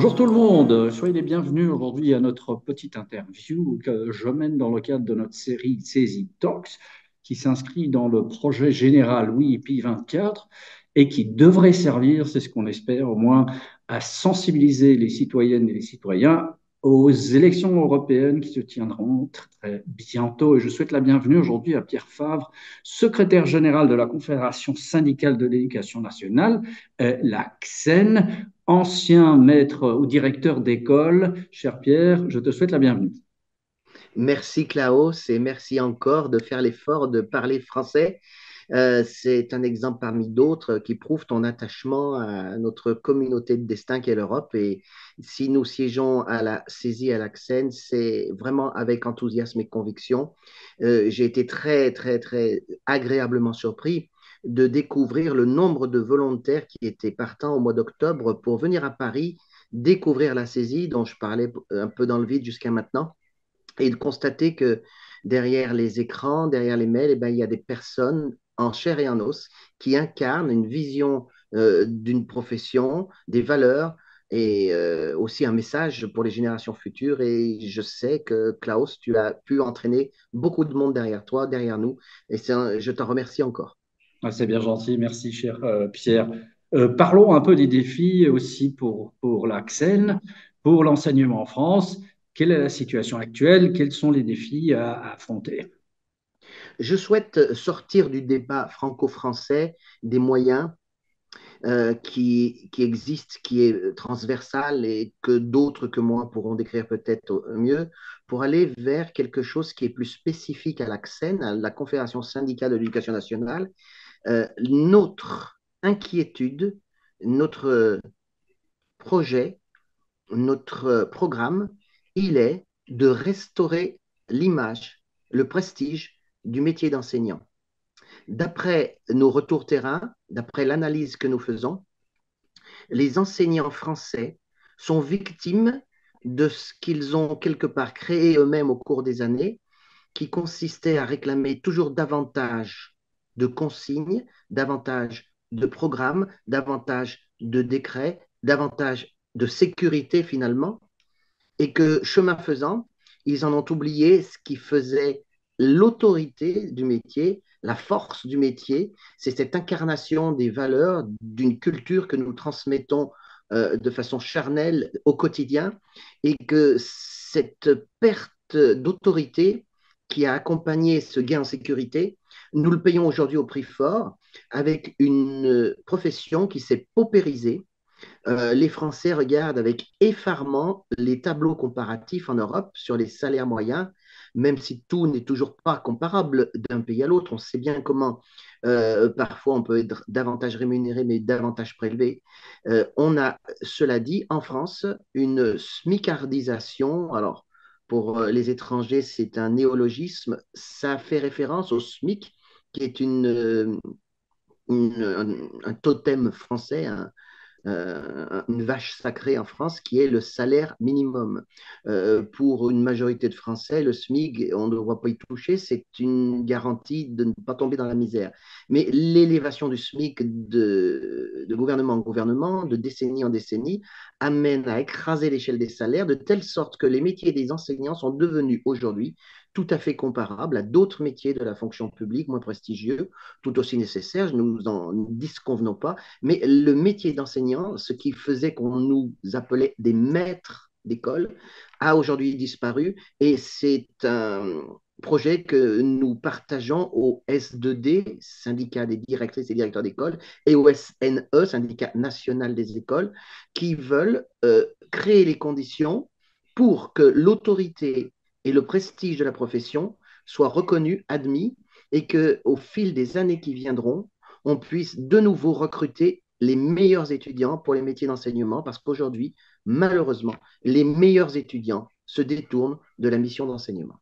Bonjour tout le monde, soyez les bienvenus aujourd'hui à notre petite interview que je mène dans le cadre de notre série CESI Talks qui s'inscrit dans le projet général WIPI 24 et qui devrait servir, c'est ce qu'on espère au moins, à sensibiliser les citoyennes et les citoyens aux élections européennes qui se tiendront très bientôt. Et je souhaite la bienvenue aujourd'hui à Pierre Favre, secrétaire général de la Confédération syndicale de l'éducation nationale, la CSEN, ancien maître ou directeur d'école. Cher Pierre, je te souhaite la bienvenue. Merci Klaus et merci encore de faire l'effort de parler français. C'est un exemple parmi d'autres qui prouve ton attachement à notre communauté de destin qu'est l'Europe. Et si nous siégeons à la saisie à l'Axen, c'est vraiment avec enthousiasme et conviction. J'ai été très, très, très agréablement surpris de découvrir le nombre de volontaires qui étaient partants au mois d'octobre pour venir à Paris découvrir la saisie dont je parlais un peu dans le vide jusqu'à maintenant et de constater que derrière les écrans, derrière les mails, eh ben, il y a des personnes en chair et en os qui incarnent une vision d'une profession, des valeurs et aussi un message pour les générations futures. Et je sais que Klaus, tu as pu entraîner beaucoup de monde derrière toi, derrière nous, et je t'en remercie encore. Ah, c'est bien gentil, merci cher Pierre. Parlons un peu des défis aussi pour l'Axen, pour l'enseignement en France. Quelle est la situation actuelle? Quels sont les défis à affronter? Je souhaite sortir du débat franco-français des moyens qui existe, qui est transversal et que d'autres que moi pourront décrire peut-être mieux, pour aller vers quelque chose qui est plus spécifique à l'ACSEN, à la Confédération syndicale de l'éducation nationale. Notre inquiétude, notre projet, notre programme, il est de restaurer l'image, le prestige du métier d'enseignant. D'après nos retours terrain, d'après l'analyse que nous faisons, les enseignants français sont victimes de ce qu'ils ont quelque part créé eux-mêmes au cours des années, qui consistait à réclamer toujours davantage de consignes, davantage de programmes, davantage de décrets, davantage de sécurité finalement, et que chemin faisant, ils en ont oublié ce qui faisait l'autorité du métier, la force du métier, c'est cette incarnation des valeurs d'une culture que nous transmettons de façon charnelle au quotidien et que cette perte d'autorité qui a accompagné ce gain en sécurité, nous le payons aujourd'hui au prix fort avec une profession qui s'est paupérisée, les Français regardent avec effarement les tableaux comparatifs en Europe sur les salaires moyens, même si tout n'est toujours pas comparable d'un pays à l'autre. On sait bien comment parfois on peut être davantage rémunéré, mais davantage prélevé. On a, cela dit, en France, une smicardisation. Alors, pour les étrangers, c'est un néologisme. Ça fait référence au SMIC, qui est un totem français, une vache sacrée en France qui est le salaire minimum. Pour une majorité de Français, le SMIC, on ne doit pas y toucher, c'est une garantie de ne pas tomber dans la misère. Mais l'élévation du SMIC de gouvernement en gouvernement, de décennie en décennie, amène à écraser l'échelle des salaires de telle sorte que les métiers des enseignants sont devenus aujourd'hui tout à fait comparables à d'autres métiers de la fonction publique moins prestigieux, tout aussi nécessaires, nous en disconvenons pas, mais le métier d'enseignant, ce qui faisait qu'on nous appelait des maîtres d'école, a aujourd'hui disparu et c'est un projet que nous partageons au S2D, syndicat des directrices et directeurs d'école, et au SNE, syndicat national des écoles, qui veulent créer les conditions pour que l'autorité et le prestige de la profession soient reconnus, admis, et qu'au fil des années qui viendront, on puisse de nouveau recruter les meilleurs étudiants pour les métiers d'enseignement, parce qu'aujourd'hui, malheureusement, les meilleurs étudiants se détournent de la mission d'enseignement.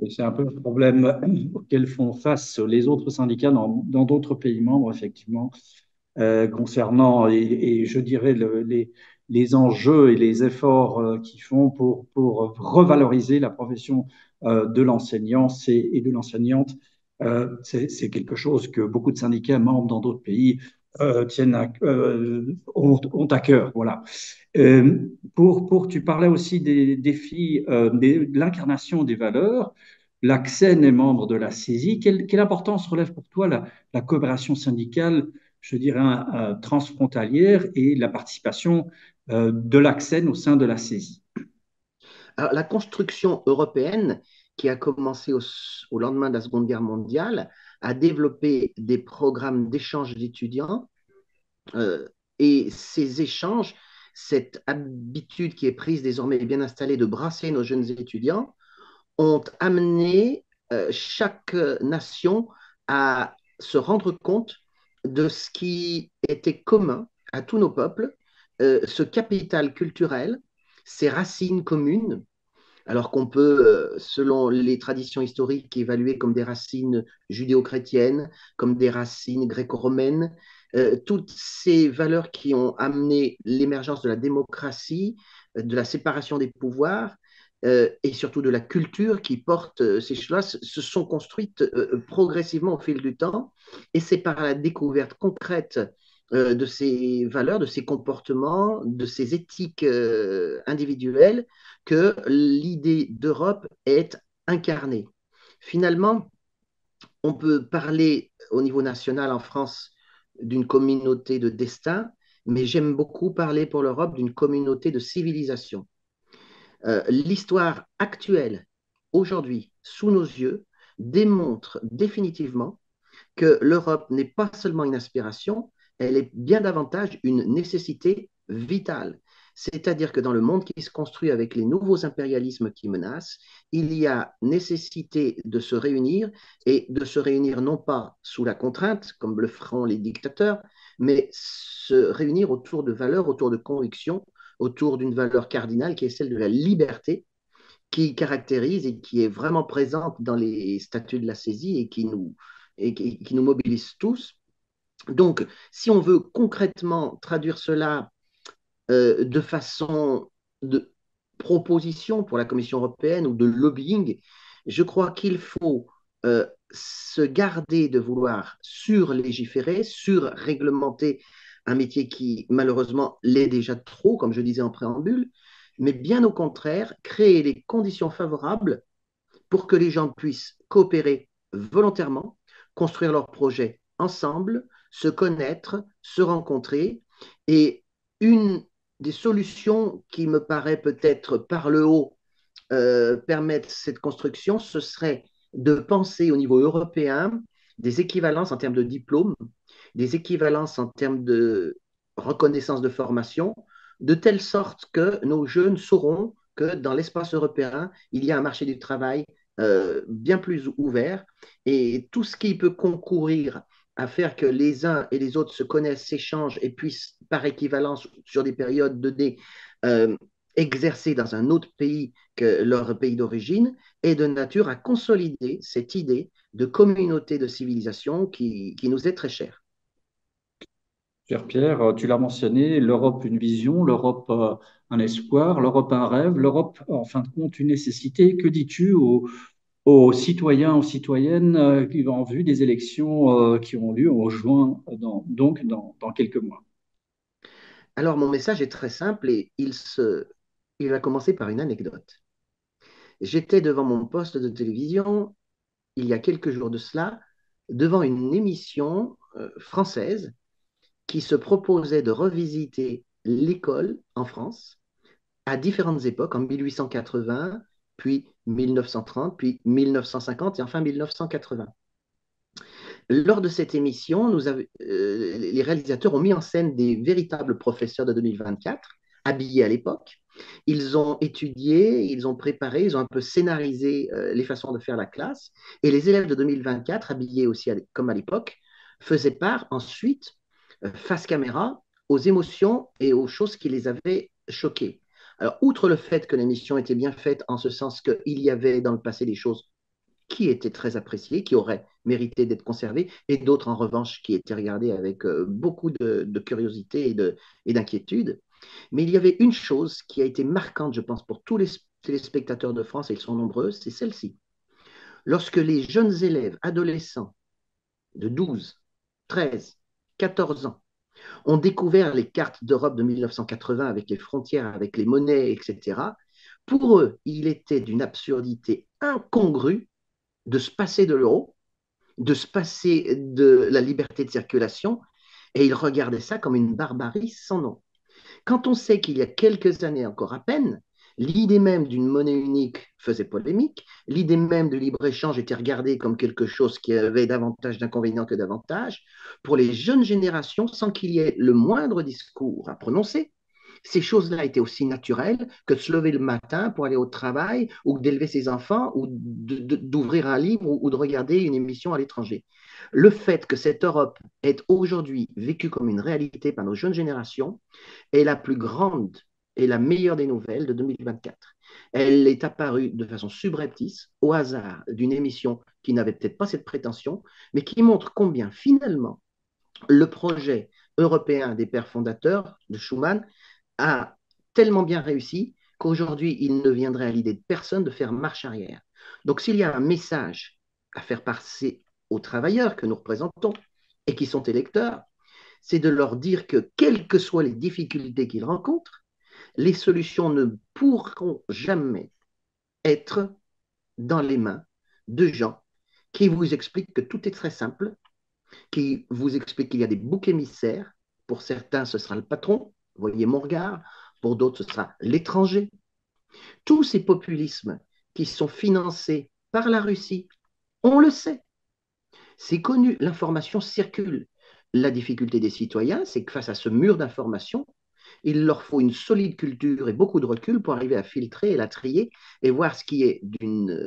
Oui, c'est un peu le problème auquel font face les autres syndicats dans d'autres pays membres, effectivement, concernant, et je dirais, les enjeux et les efforts qu'ils font pour revaloriser la profession de l'enseignant et de l'enseignante. C'est quelque chose que beaucoup de syndicats membres dans d'autres pays ont à cœur. Voilà. Tu parlais aussi des défis, de l'incarnation des valeurs. L'Axen est membre de la CESI. Quelle importance relève pour toi la coopération syndicale, je dirais, transfrontalière et la participation de l'Axen au sein de la CESI? Alors, la construction européenne, qui a commencé au lendemain de la Seconde Guerre mondiale, a développé des programmes d'échange d'étudiants euh, et ces échanges, cette habitude qui est prise désormais et bien installée de brasser nos jeunes étudiants, ont amené chaque nation à se rendre compte de ce qui était commun à tous nos peuples, ce capital culturel, ces racines communes, alors qu'on peut, selon les traditions historiques, évaluer comme des racines judéo-chrétiennes, comme des racines gréco-romaines, toutes ces valeurs qui ont amené l'émergence de la démocratie, de la séparation des pouvoirs, et surtout de la culture qui porte ces choses-là, se sont construites progressivement au fil du temps. Et c'est par la découverte concrète de ces valeurs, de ces comportements, de ces éthiques individuelles que l'idée d'Europe est incarnée. Finalement, on peut parler au niveau national en France d'une communauté de destin, mais j'aime beaucoup parler pour l'Europe d'une communauté de civilisation. L'histoire actuelle, aujourd'hui, sous nos yeux, démontre définitivement que l'Europe n'est pas seulement une aspiration, elle est bien davantage une nécessité vitale. C'est-à-dire que dans le monde qui se construit avec les nouveaux impérialismes qui menacent, il y a nécessité de se réunir et de se réunir non pas sous la contrainte, comme le feront les dictateurs, mais se réunir autour de valeurs, autour de convictions, autour d'une valeur cardinale qui est celle de la liberté, qui caractérise et qui est vraiment présente dans les statuts de la saisie et qui nous mobilise tous. Donc, si on veut concrètement traduire cela de façon de proposition pour la Commission européenne ou de lobbying, je crois qu'il faut se garder de vouloir surlégiférer, surréglementer un métier qui malheureusement l'est déjà trop, comme je disais en préambule, mais bien au contraire, créer les conditions favorables pour que les gens puissent coopérer volontairement, construire leurs projets ensemble, se connaître, se rencontrer. Et une des solutions qui me paraît peut-être par le haut permettre cette construction, ce serait de penser au niveau européen des équivalences en termes de diplôme, des équivalences en termes de reconnaissance de formation, de telle sorte que nos jeunes sauront que dans l'espace européen, il y a un marché du travail bien plus ouvert et tout ce qui peut concourir à faire que les uns et les autres se connaissent, s'échangent et puissent, par équivalence, sur des périodes données, euh, exercer dans un autre pays que leur pays d'origine, est de nature à consolider cette idée de communauté de civilisation qui nous est très chère. Cher Pierre, tu l'as mentionné, l'Europe une vision, l'Europe un espoir, l'Europe un rêve, l'Europe en fin de compte une nécessité. Que dis-tu aux citoyens, aux citoyennes qui ont vu des élections qui ont lieu en juin, dans quelques mois? Alors, mon message est très simple et il va commencer par une anecdote. J'étais devant mon poste de télévision il y a quelques jours de cela, devant une émission française qui se proposait de revisiter l'école en France à différentes époques, en 1880, puis 1930, puis 1950 et enfin 1980. Lors de cette émission, les réalisateurs ont mis en scène des véritables professeurs de 2024, habillés à l'époque. Ils ont étudié, ils ont préparé, ils ont un peu scénarisé les façons de faire la classe. Et les élèves de 2024, habillés aussi comme à l'époque, faisaient part ensuite, face caméra, aux émotions et aux choses qui les avaient choqués. Alors, outre le fait que l'émission était bien faite en ce sens qu'il y avait dans le passé des choses qui étaient très appréciés, qui auraient mérité d'être conservés, et d'autres en revanche qui étaient regardés avec beaucoup de curiosité et d'inquiétude. Mais il y avait une chose qui a été marquante, je pense, pour tous les téléspectateurs de France, et ils sont nombreux, c'est celle-ci. Lorsque les jeunes élèves, adolescents de 12, 13, 14 ans, ont découvert les cartes d'Europe de 1980 avec les frontières, avec les monnaies, etc. Pour eux, il était d'une absurdité incongrue de se passer de l'euro, de se passer de la liberté de circulation, et ils regardaient ça comme une barbarie sans nom. Quand on sait qu'il y a quelques années encore à peine, l'idée même d'une monnaie unique faisait polémique, l'idée même de libre-échange était regardée comme quelque chose qui avait davantage d'inconvénients que d'avantages, pour les jeunes générations, sans qu'il y ait le moindre discours à prononcer, ces choses-là étaient aussi naturelles que de se lever le matin pour aller au travail ou d'élever ses enfants ou d'ouvrir un livre ou de regarder une émission à l'étranger. Le fait que cette Europe est aujourd'hui vécue comme une réalité par nos jeunes générations est la plus grande et la meilleure des nouvelles de 2024. Elle est apparue de façon subreptice, au hasard d'une émission qui n'avait peut-être pas cette prétention, mais qui montre combien finalement le projet européen des pères fondateurs de Schuman a tellement bien réussi qu'aujourd'hui, il ne viendrait à l'idée de personne de faire marche arrière. Donc, s'il y a un message à faire passer aux travailleurs que nous représentons et qui sont électeurs, c'est de leur dire que, quelles que soient les difficultés qu'ils rencontrent, les solutions ne pourront jamais être dans les mains de gens qui vous expliquent que tout est très simple, qui vous expliquent qu'il y a des boucs émissaires. Pour certains, ce sera le patron, voyez mon regard. Pour d'autres, ce sera l'étranger. Tous ces populismes qui sont financés par la Russie, on le sait. C'est connu, l'information circule. La difficulté des citoyens, c'est que face à ce mur d'information, il leur faut une solide culture et beaucoup de recul pour arriver à filtrer et la trier et voir ce qui est d'une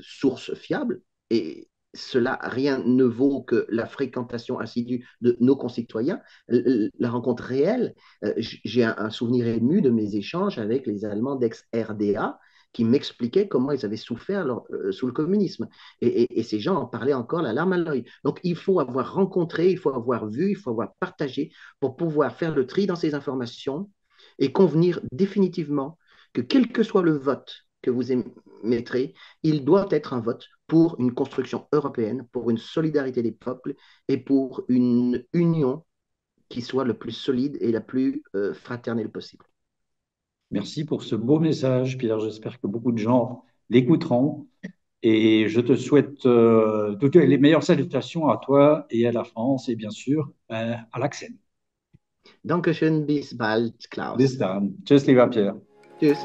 source fiable. Et cela, rien ne vaut que la fréquentation assidue de nos concitoyens, la rencontre réelle. J'ai un souvenir ému de mes échanges avec les Allemands d'ex-RDA qui m'expliquaient comment ils avaient souffert sous le communisme. Et ces gens en parlaient encore la larme à l'œil. Donc il faut avoir rencontré, il faut avoir vu, il faut avoir partagé pour pouvoir faire le tri dans ces informations et convenir définitivement que quel que soit le vote que vous émettrez, il doit être un vote pour une construction européenne, pour une solidarité des peuples et pour une union qui soit le plus solide et la plus fraternelle possible. Merci pour ce beau message, Pierre. J'espère que beaucoup de gens l'écouteront. Et je te souhaite toutes les meilleures salutations à toi et à la France et bien sûr à l'Accent. Dankeschön, bis bald, Bis Klaus. dann. Tschüss, lieber Pierre. Tschüss.